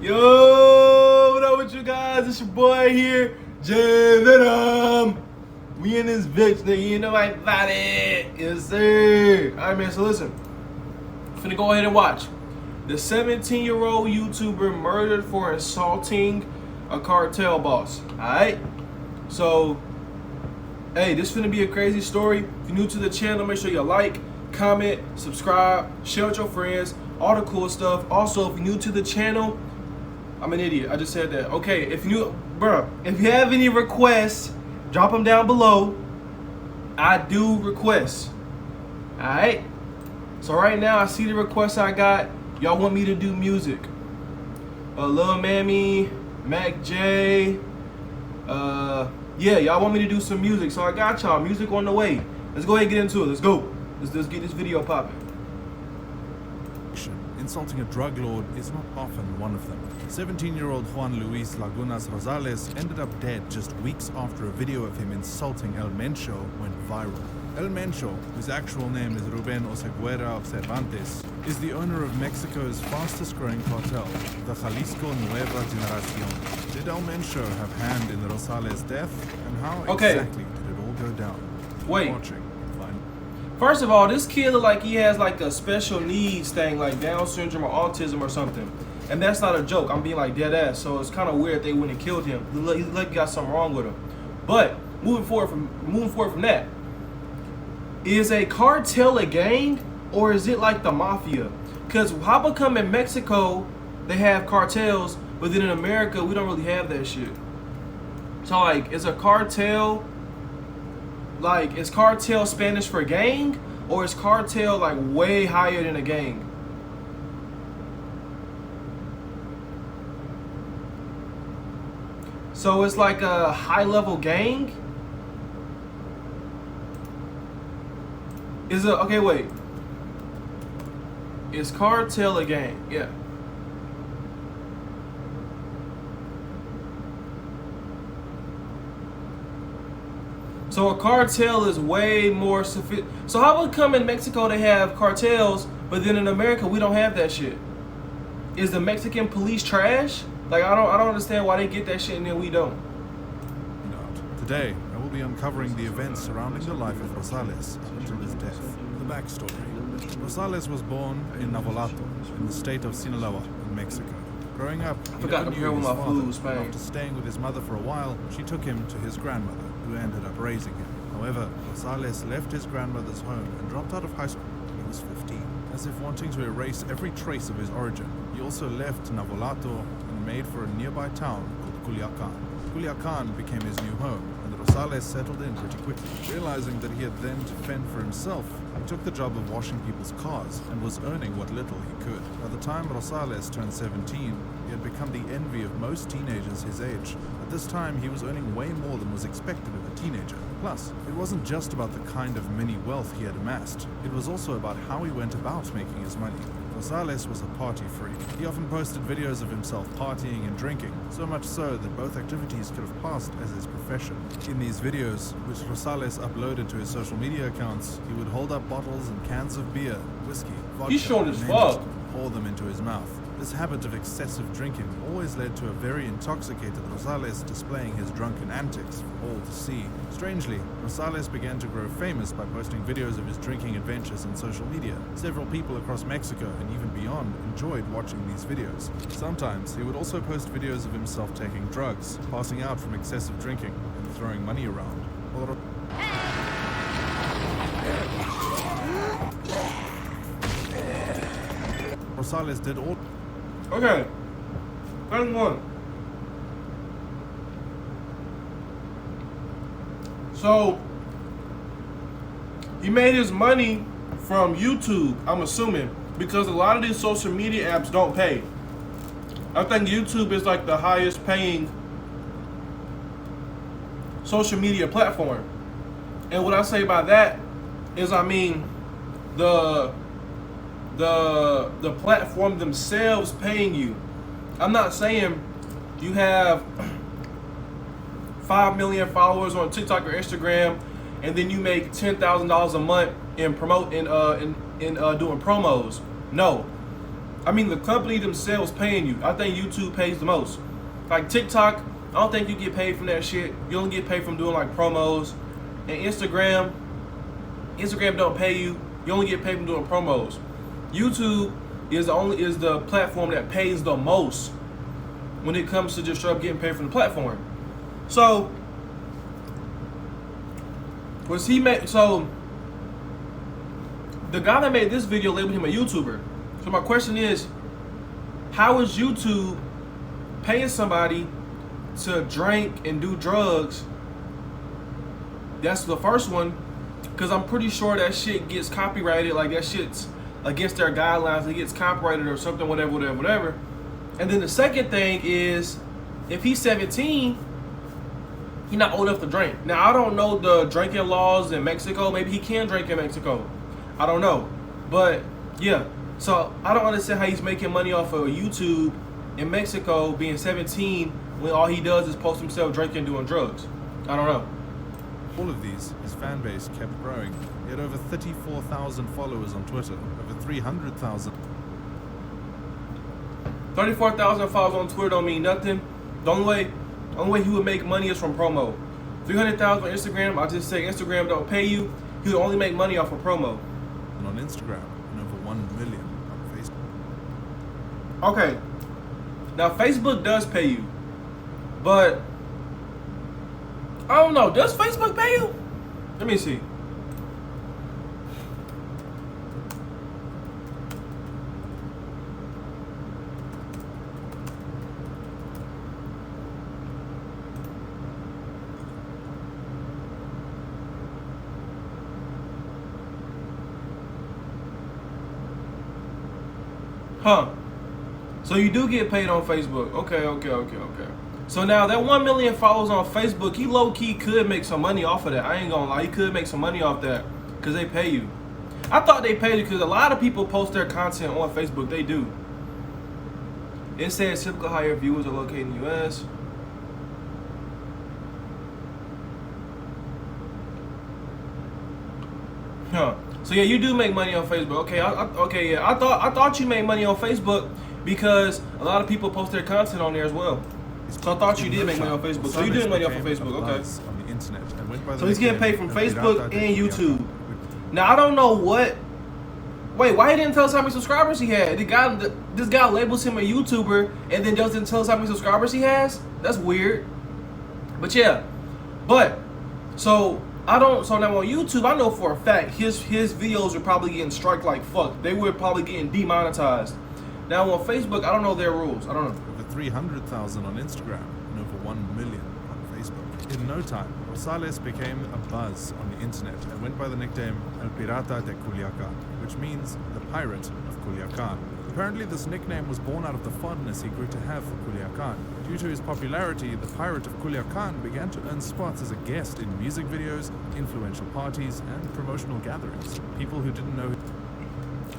Yo, what up with you guys? It's your boy here, J Venom. We in this bitch, nigga. You know I got it. Yes, sir. Alright, man, so listen. Finna go ahead and watch. The 17-year-old YouTuber murdered for assaulting a cartel boss. Alright? So, hey, this finna be a crazy story. If you're new to the channel, make sure you like, comment, subscribe, share with your friends, all the cool stuff. Also, if you're new to the channel, I'm an idiot. I just said that. Okay, if you have any requests, drop them down below. I do requests. Alright? So right now, I see the requests I got. Y'all want me to do music. Lil Mammy, Mac J. Yeah, y'all want me to do some music. So I got y'all. Music on the way. Let's go ahead and get into it. Let's go. Let's get this video popping. Insulting a drug lord is not often one of them. 17-year-old Juan Luis Lagunas Rosales ended up dead just weeks after a video of him insulting El Mencho went viral. El Mencho, whose actual name is Ruben Oseguera of Cervantes, is the owner of Mexico's fastest growing cartel, the Jalisco Nueva Generacion. Did El Mencho have hand in the Rosales death? And how exactly did it all go down? Wait. Watching. First of all, this kid look like he has like a special needs thing, like Down syndrome or autism or something. And that's not a joke. I'm being like dead ass. So it's kind of weird they went and killed him. He look like he got something wrong with him. But moving forward from that, is a cartel a gang or is it like the mafia? Because how come in Mexico they have cartels, but then in America we don't really have that shit? So like, is a cartel? Like, is cartel Spanish for gang? Or is cartel like way higher than a gang? So it's like a high level gang? Is it, okay, wait. Is cartel a gang? Yeah. So a cartel is way more sophisticated. So how come in Mexico they have cartels, but then in America we don't have that shit? Is the Mexican police trash? Like I don't understand why they get that shit and then we don't. Today, I will be uncovering the events surrounding the life of Rosales until his death. The backstory. Rosales was born in Navolato, in the state of Sinaloa, in Mexico. Growing up, he never knew his father. After staying with his mother for a while, she took him to his grandmother, who ended up raising him. However, Rosales left his grandmother's home and dropped out of high school when he was 15. As if wanting to erase every trace of his origin, he also left Navolato and made for a nearby town called Culiacan. Culiacan became his new home, and Rosales settled in pretty quickly. Realizing that he had then to fend for himself, he took the job of washing people's cars and was earning what little he could. By the time Rosales turned 17, he had become the envy of most teenagers his age. At this time, he was earning way more than was expected of a teenager. Plus, it wasn't just about the kind of mini wealth he had amassed. It was also about how he went about making his money. Rosales was a party freak. He often posted videos of himself partying and drinking, so much so that both activities could have passed as his profession. In these videos, which Rosales uploaded to his social media accounts, he would hold up bottles and cans of beer, whiskey, vodka, He's short as fuck. and pour them into his mouth. This habit of excessive drinking always led to a very intoxicated Rosales displaying his drunken antics for all to see. Strangely, Rosales began to grow famous by posting videos of his drinking adventures on social media. Several people across Mexico and even beyond enjoyed watching these videos. Sometimes he would also post videos of himself taking drugs, passing out from excessive drinking, and throwing money around. Rosales did all. Okay. Question one. So he made his money from YouTube, I'm assuming, because a lot of these social media apps don't pay. I think YouTube is like the highest paying social media platform. And what I say by that is, I mean the platform themselves paying you. I'm not saying you have 5 million followers on TikTok or Instagram and then you make $10,000 a month in doing promos. No, I mean, the company themselves paying you. I think YouTube pays the most. Like TikTok, I don't think you get paid from that shit. You only get paid from doing like promos. And Instagram don't pay you. You only get paid from doing promos. YouTube is the platform that pays the most when it comes to just straight up getting paid from the platform. So the guy that made this video labeled him a YouTuber. So my question is, how is YouTube paying somebody to drink and do drugs? That's the first one, because I'm pretty sure that shit gets copyrighted, like that shit's against their guidelines, it gets copyrighted or something, whatever. And then the second thing is, if he's 17, he's not old enough to drink. Now, I don't know the drinking laws in Mexico. Maybe he can drink in Mexico. I don't know. But, yeah. So, I don't understand how he's making money off of YouTube in Mexico being 17 when all he does is post himself drinking and doing drugs. I don't know. All of these, his fan base kept growing. He had over 34,000 followers on Twitter, over 300,000. 34,000 followers on Twitter don't mean nothing. The only way he would make money is from promo. 300,000 on Instagram, I just say Instagram don't pay you. He would only make money off of promo. And on Instagram, and over 1 million on Facebook. Okay. Now Facebook does pay you, but I don't know. Does Facebook pay you? Let me see. Huh. So you do get paid on Facebook. Okay. So now that 1 million followers on Facebook, he low-key could make some money off of that. I ain't gonna lie, he could make some money off that because they pay you. I thought they paid you because a lot of people post their content on Facebook. They do. It says typical higher viewers are located in the US. Huh. So yeah, you do make money on Facebook. Okay, I thought you made money on Facebook because a lot of people post their content on there as well. So I thought you did make money on Facebook. So you did make money off of Facebook, okay? On the internet and went by So he's getting paid from Facebook and YouTube. Now I don't know what. Wait, why he didn't tell us how many subscribers he had? This guy labels him a YouTuber and then doesn't tell us how many subscribers he has? That's weird. But yeah, so now on YouTube, I know for a fact his videos are probably getting striked like fuck. They were probably getting demonetized. Now on Facebook, I don't know their rules. I don't know. Over 300,000 on Instagram and over 1 million on Facebook. In no time, Rosales became a buzz on the internet and went by the nickname El Pirata de Culiacán, which means the pirate of Culiacán. Apparently, this nickname was born out of the fondness he grew to have for Culiacán. Due to his popularity, the pirate of Culiacán began to earn spots as a guest in music videos, influential parties, and promotional gatherings. People who didn't know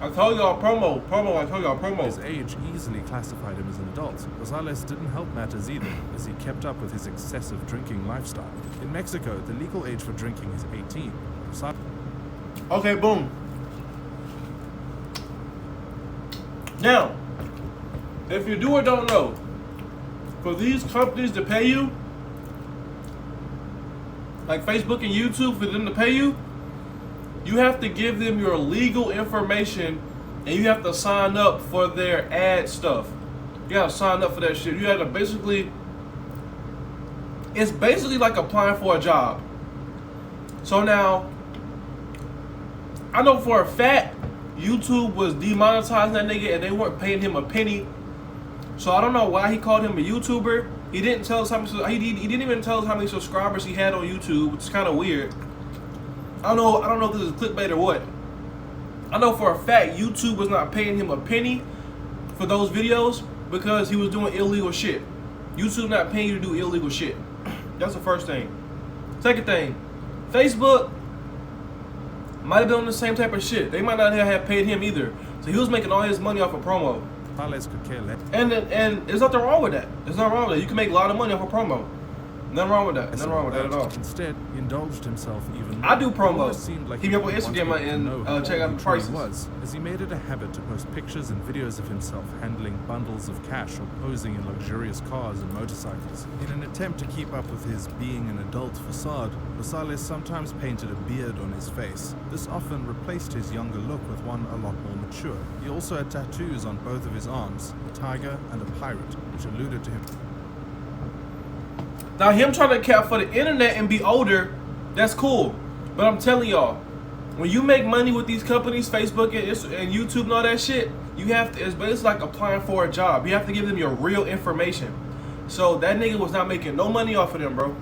I told y'all promo. his age easily classified him as an adult. Rosales didn't help matters either, as he kept up with his excessive drinking lifestyle. In Mexico, the legal age for drinking is 18. Okay, boom. Now, if you do or don't know, for these companies to pay you, like Facebook and YouTube, for them to pay you, you have to give them your legal information and you have to sign up for their ad stuff. You gotta sign up for that shit. You have to it's basically like applying for a job. So now, I know for a fact YouTube was demonetizing that nigga and they weren't paying him a penny. So I don't know why he called him a YouTuber. He didn't tell us how many. He didn't even tell us how many subscribers he had on YouTube, which is kind of weird. I don't know if this is clickbait or what. I know for a fact YouTube was not paying him a penny for those videos because he was doing illegal shit. YouTube not paying you to do illegal shit. That's the first thing. Second thing, Facebook might have been on the same type of shit. They might not have paid him either. So he was making all his money off of promo. And there's nothing wrong with that. There's nothing wrong with that. You can make a lot of money off of promo. Nothing wrong with that. Nothing wrong with that at all. Instead, he indulged himself even more. I do It almost promos. seeed like Hit me up on he wanted Instagram people to and know how check out he the truly prices. was, as he made it a habit to post pictures and videos of himself handling bundles of cash or posing in luxurious cars and motorcycles. In an attempt to keep up with his being an adult facade, Rosales sometimes painted a beard on his face. This often replaced his younger look with one a lot more mature. He also had tattoos on both of his arms, a tiger and a pirate, which alluded to him. Now, him trying to cap for the internet and be older, that's cool. But I'm telling y'all, when you make money with these companies, Facebook and YouTube and all that shit, you have to, it's like applying for a job. You have to give them your real information. So that nigga was not making no money off of them, bro.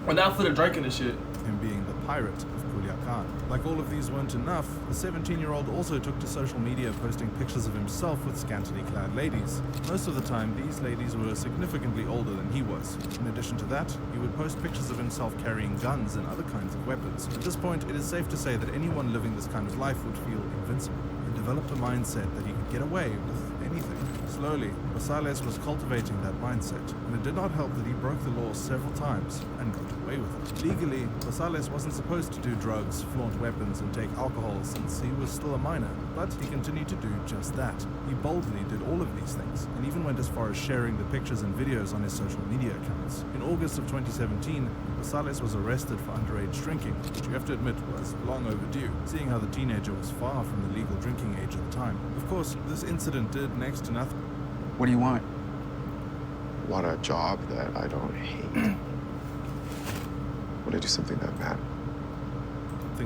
Or not for the drinking and shit. Him being the pirate of Culiacan. Like all of these weren't enough, the 17-year-old also took to social media posting pictures of himself with scantily clad ladies. Most of the time, these ladies were significantly older than he was. In addition to that, he would post pictures of himself carrying guns and other kinds of weapons. At this point, it is safe to say that anyone living this kind of life would feel invincible and developed a mindset that he could get away with anything. Slowly, Rosales was cultivating that mindset, and it did not help that he broke the law several times and got away with it. Legally, Rosales wasn't supposed to do drugs, flaunt weapons, and take alcohol since he was still a minor, but he continued to do just that. He boldly did all of these things, and even went as far as sharing the pictures and videos on his social media accounts. In August of 2017, Rosales was arrested for underage drinking, which you have to admit was long overdue, seeing how the teenager was far from the legal drinking age at the time. Of course, this incident did next to nothing. What do you want? Want a job that I don't hate. Want to do something that matters.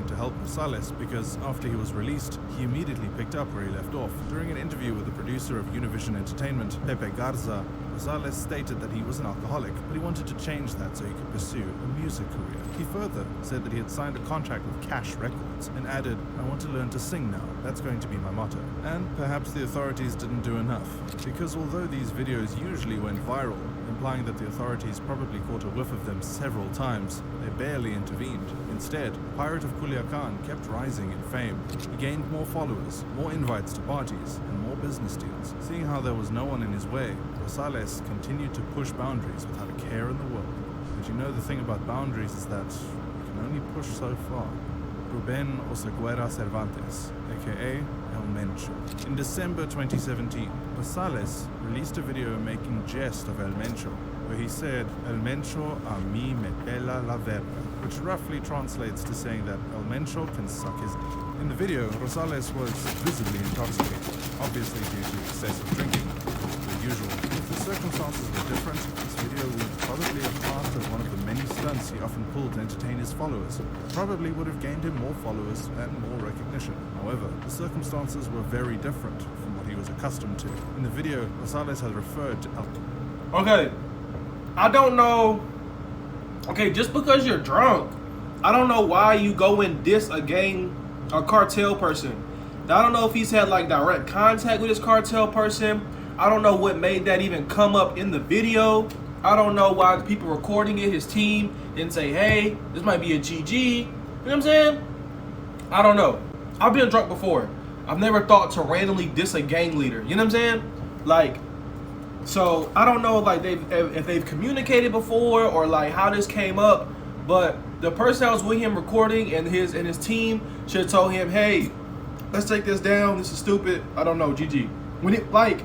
To help Rosales, because after he was released, he immediately picked up where he left off. During an interview with the producer of Univision Entertainment, Pepe Garza, Rosales stated that he was an alcoholic, but he wanted to change that so he could pursue a music career. He further said that he had signed a contract with Cash Records and added, "I want to learn to sing now. That's going to be my motto." And perhaps the authorities didn't do enough, because although these videos usually went viral, implying that the authorities probably caught a whiff of them several times, they barely intervened. Instead, the pirate of Culiacan kept rising in fame. He gained more followers, more invites to parties, and more business deals. Seeing how there was no one in his way, Rosales continued to push boundaries without a care in the world. But you know, the thing about boundaries is that you can only push so far. Ruben Oseguera Cervantes, aka El Mencho. In December 2017, Rosales released a video making jest of El Mencho, where he said, "El Mencho a mí me pela la verga," which roughly translates to saying that El Mencho can suck his dick. In the video, Rosales was visibly intoxicated, obviously due to excessive drinking, as usual. If the circumstances were different, this video would probably have passed as one of the many stunts he often pulled to entertain his followers. It probably would have gained him more followers and more recognition. However, the circumstances were very different from what he was accustomed to. In the video, Rosales had referred to Okay, I don't know. Okay, just because you're drunk, I don't know why you go and diss a cartel person. I don't know if he's had like direct contact with his cartel person. I don't know what made that even come up in the video. I don't know why the people recording it, his team, didn't say, "Hey, this might be a GG." You know what I'm saying? I don't know. I've been drunk before. I've never thought to randomly diss a gang leader. You know what I'm saying? Like, so I don't know like if they've communicated before or like how this came up, but the person that was with him recording and his team should have told him, "Hey, let's take this down. This is stupid." I don't know, GG. When it like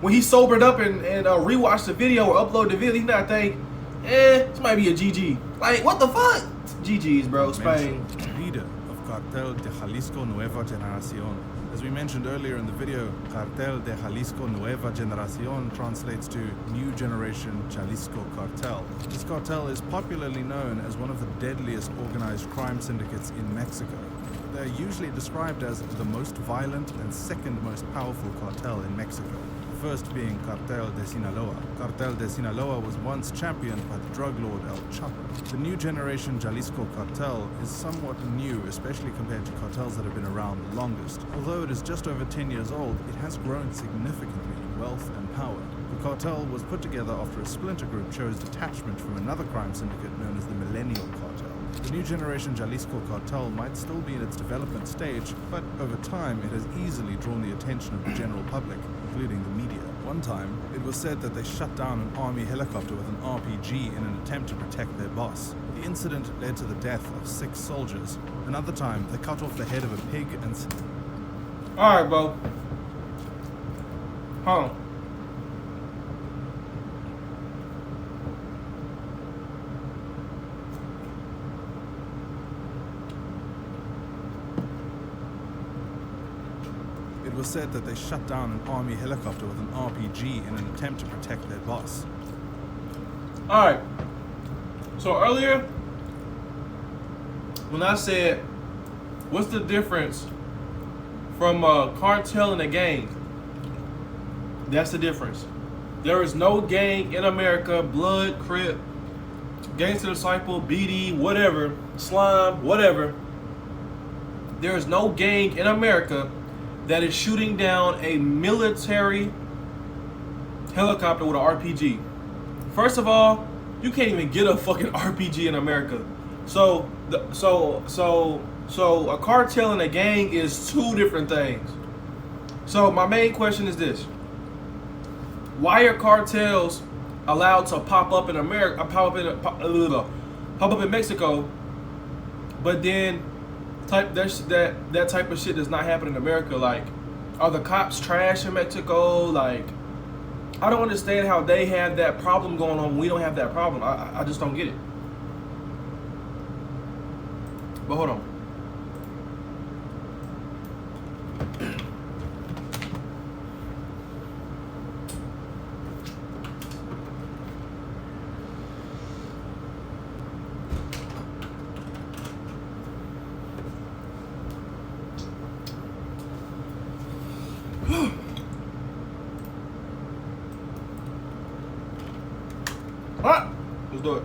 when he sobered up and rewatched the video or uploaded the video, he not think, this might be a GG. Like, what the fuck? GG's, bro. Spain. Leader of Cartel de Jalisco Nueva Generación. As we mentioned earlier in the video, Cartel de Jalisco Nueva Generación translates to New Generation Jalisco Cartel. This cartel is popularly known as one of the deadliest organized crime syndicates in Mexico. They're usually described as the most violent and second most powerful cartel in Mexico. The first being Cartel de Sinaloa. Cartel de Sinaloa was once championed by the drug lord El Chapo. The New Generation Jalisco Cartel is somewhat new, especially compared to cartels that have been around the longest. Although it is just over 10 years old, it has grown significantly in wealth and power. The cartel was put together after a splinter group chose detachment from another crime syndicate known as the Millennial Cartel. The New Generation Jalisco Cartel might still be in its development stage, but over time it has easily drawn the attention of the general public, including the media. One one time, it was said that they shut down an army helicopter with an RPG in an attempt to protect their boss. The incident led to the death of 6 soldiers. Another time, they cut off the head of a pig and... Alright, bro. Hold on. It was said that they shut down an army helicopter with an RPG in an attempt to protect their boss. Alright. So earlier, when I said, what's the difference from a cartel and a gang? That's the difference. There is no gang in America, Blood, Crip, Gangster Disciple, BD, whatever, Slime, whatever. There is no gang in America that is shooting down a military helicopter with an RPG. First of all, you can't even get a fucking RPG in America. So a cartel and a gang is 2 different things. So my main question is this: why are cartels allowed to pop up in America, pop up in Mexico, but then that type of shit does not happen in America? Like, are the cops trash in Mexico? Like, I don't understand how they have that problem going on when we don't have that problem. I just don't get it. But hold on. Alright, let's do it.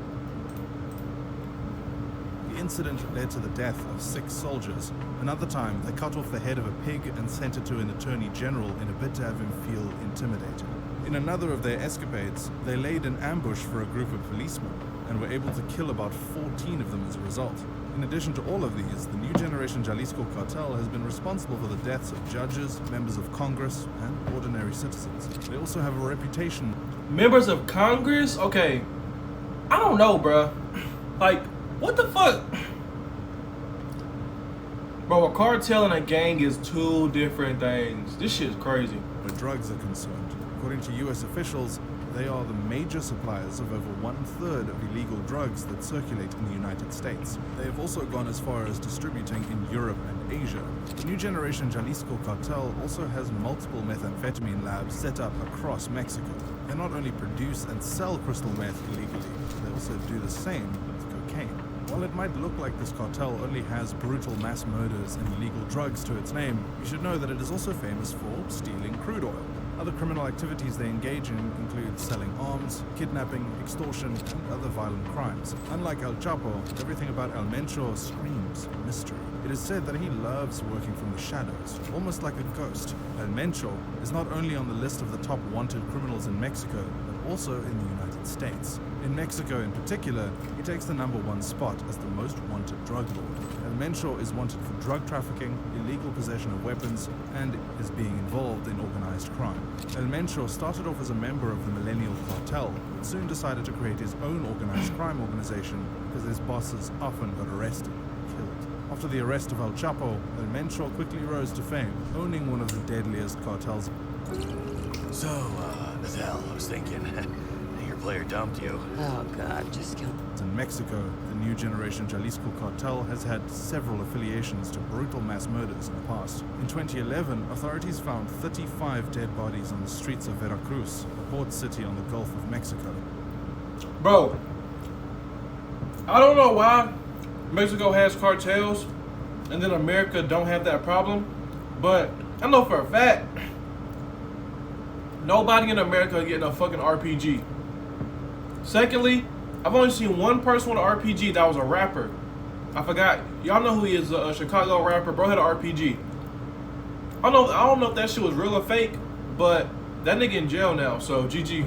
The incident led to the death of 6 soldiers. Another time, they cut off the head of a pig and sent it to an attorney general in a bid to have him feel intimidated. In another of their escapades, they laid an ambush for a group of policemen and were able to kill about 14 of them as a result. In addition to all of these, the New Generation Jalisco Cartel has been responsible for the deaths of judges, members of Congress, and ordinary citizens. They also have a reputation. Members of Congress? Okay. I don't know, bruh. Like, what the fuck? Bro, a cartel and a gang is 2 different things. This shit is crazy. Where drugs are concerned. According to US officials, they are the major suppliers of over 1/3 of illegal drugs that circulate in the United States. They have also gone as far as distributing in Europe and Asia. The New Generation Jalisco Cartel also has multiple methamphetamine labs set up across Mexico. They not only produce and sell crystal meth illegally, they also do the same with cocaine. While it might look like this cartel only has brutal mass murders and illegal drugs to its name, you should know that it is also famous for stealing crude oil. Other criminal activities they engage in include selling arms, kidnapping, extortion, and other violent crimes. Unlike El Chapo, everything about El Mencho screams mystery. It is said that he loves working from the shadows, almost like a ghost. El Mencho is not only on the list of the top wanted criminals in Mexico, but also in the United States. In Mexico in particular, he takes the #1 spot as the most wanted drug lord. El Mencho is wanted for drug trafficking, illegal possession of weapons, and is being involved in organized crime. El Mencho started off as a member of the Millennial Cartel, but soon decided to create his own organized crime organization because his bosses often got arrested and killed. After the arrest of El Chapo, El Mencho quickly rose to fame, owning one of the deadliest cartels. So, Nathal, I was thinking, your player dumped you. Oh God, just kill. In Mexico, the New Generation Jalisco Cartel has had several affiliations to brutal mass murders in the past. In 2011, authorities found 35 dead bodies on the streets of Veracruz, a port city on the Gulf of Mexico. Bro, I don't know why Mexico has cartels and then America don't have that problem, but I know for a fact nobody in America is getting a fucking RPG. Secondly, I've only seen one person with an RPG that was a rapper. I forgot. Y'all know who he is, a Chicago rapper. Bro had an RPG. I don't know if that shit was real or fake, but that nigga in jail now, so GG.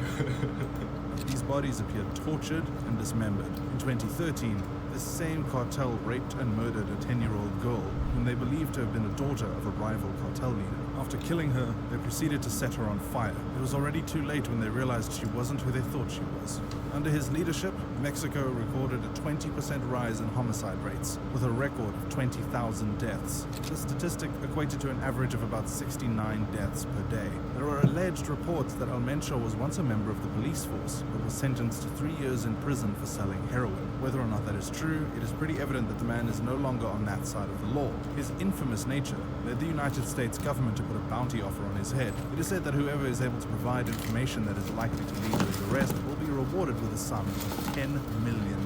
These bodies appeared tortured and dismembered. In 2013, this same cartel raped and murdered a 10-year-old girl whom they believed to have been a daughter of a rival cartel leader. After killing her, they proceeded to set her on fire. It was already too late when they realized she wasn't who they thought she was. Under his leadership, Mexico recorded a 20% rise in homicide rates, with a record of 20,000 deaths. The statistic equated to an average of about 69 deaths per day. There are alleged reports that Almencho was once a member of the police force, but was sentenced to 3 years in prison for selling heroin. Whether or not that is true, it is pretty evident that the man is no longer on that side of the law. His infamous nature led the United States government to put a bounty offer on his head. It is said that whoever is able to provide information that is likely to lead to his arrest will be rewarded with a sum of $10 million.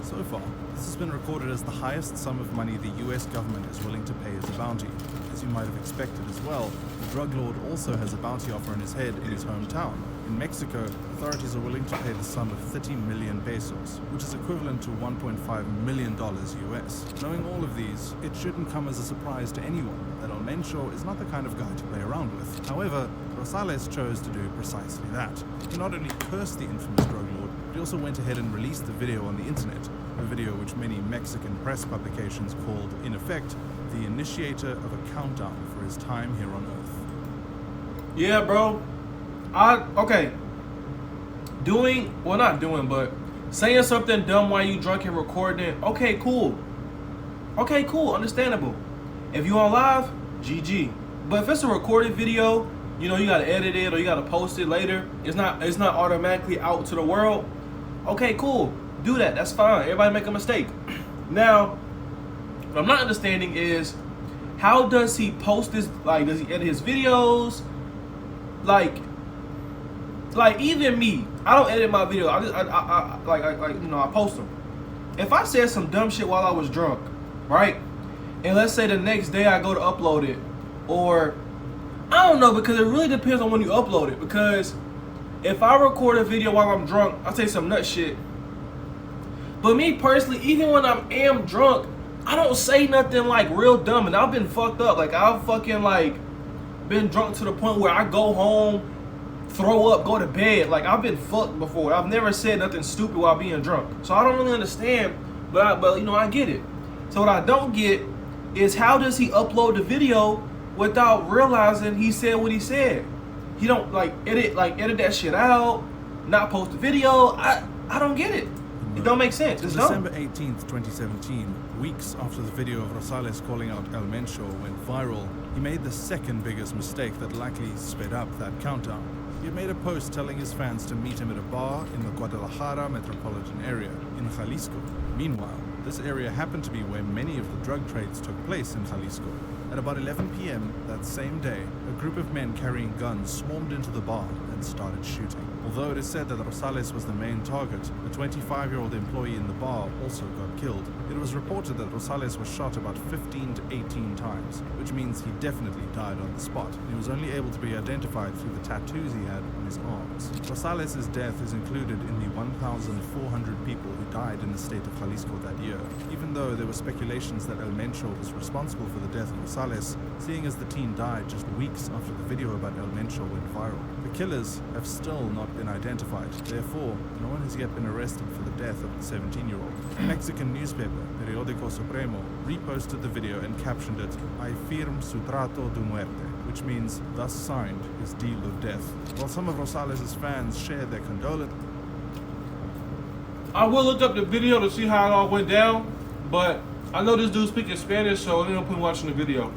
So far, this has been recorded as the highest sum of money the US government is willing to pay as a bounty. As you might have expected as well, the drug lord also has a bounty offer on his head in his hometown. In Mexico, authorities are willing to pay the sum of 30 million pesos, which is equivalent to $1.5 million US. Knowing all of these, it shouldn't come as a surprise to anyone that Almencho is not the kind of guy to play around with. However, Rosales chose to do precisely that. He not only cursed the infamous drug lord, but he also went ahead and released the video on the internet, a video which many Mexican press publications called, in effect, the initiator of a countdown for his time here on Earth. Yeah, bro. But saying something dumb while you drunk and recording it, okay, cool, understandable. If you on live, GG. But if it's a recorded video, you know, you gotta edit it or you gotta post it later. It's not automatically out to the world. Okay, cool, do that. That's fine. Everybody make a mistake. Now, what I'm not understanding is, how does he post this? Like, does he edit his videos? Like even me, I don't edit my video. I post them. If I said some dumb shit while I was drunk, right? And let's say the next day I go to upload it, or I don't know, because it really depends on when you upload it. Because if I record a video while I'm drunk, I say some nut shit. But me personally, even when I am drunk, I don't say nothing like real dumb. And I've been fucked up. Like, I've fucking like been drunk to the point where I go home, throw up, go to bed. Like, I've been fucked before. I've never said nothing stupid while being drunk. So I don't really understand, but you know, I get it. So what I don't get is, how does he upload the video without realizing he said what he said? He don't edit that shit out, not post the video. I don't get it. It don't make sense. It's December dumb. 18th, 2017, weeks after the video of Rosales calling out Almencho went viral, he made the second biggest mistake that likely sped up that countdown. He had made a post telling his fans to meet him at a bar in the Guadalajara metropolitan area in Jalisco. Meanwhile, this area happened to be where many of the drug trades took place in Jalisco. At about 11 p.m. that same day, a group of men carrying guns swarmed into the bar and started shooting. Although it is said that Rosales was the main target, a 25-year-old employee in the bar also got killed. It was reported that Rosales was shot about 15 to 18 times, which means he definitely died on the spot. He was only able to be identified through the tattoos he had on his arms. Rosales' death is included in the 1,400 people who died in the state of Jalisco that year. Even though there were speculations that Almencho was responsible for the death of Rosales, seeing as the teen died just weeks after the video about Almencho went viral. The killers have still not been identified. Therefore, no one has yet been arrested for the death of the 17-year-old. The Mexican newspaper, Periódico Supremo, reposted the video and captioned it, "I firm su trato de muerte," which means, "thus signed his deal of death." While some of Rosales' fans shared their condolences, I will look up the video to see how it all went down, but I know this dude speaking Spanish, so I'm gonna put watching the video.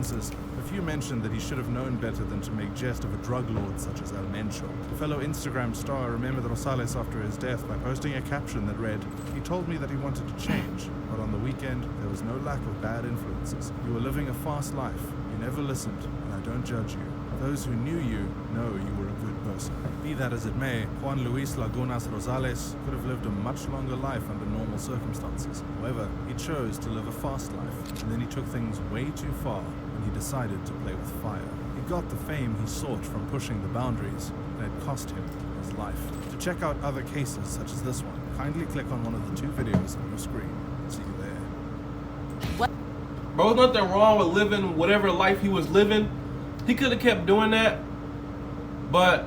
a few mentioned that he should have known better than to make jest of a drug lord such as Almencho. The fellow Instagram star remembered Rosales after his death by posting a caption that read, "He told me that he wanted to change, but on the weekend there was no lack of bad influences. You were living a fast life. You never listened, and I don't judge you. Those who knew you know you were a good person." Be that as it may, Juan Luis Lagunas Rosales could have lived a much longer life under normal circumstances. However, he chose to live a fast life, and then he took things way too far when he decided to play with fire. He got the fame he sought from pushing the boundaries, and it cost him his life. To check out other cases such as this one, kindly click on one of the two videos on your screen. See you there. Bro, there's nothing wrong with living whatever life he was living. He could have kept doing that, but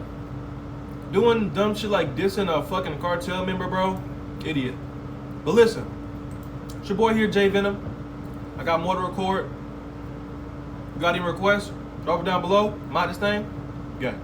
doing dumb shit like dissing a fucking cartel member, bro, idiot. But listen, it's your boy here, J Venom. I got more to record. Got any requests? Drop it down below. Mod this thing. Yeah.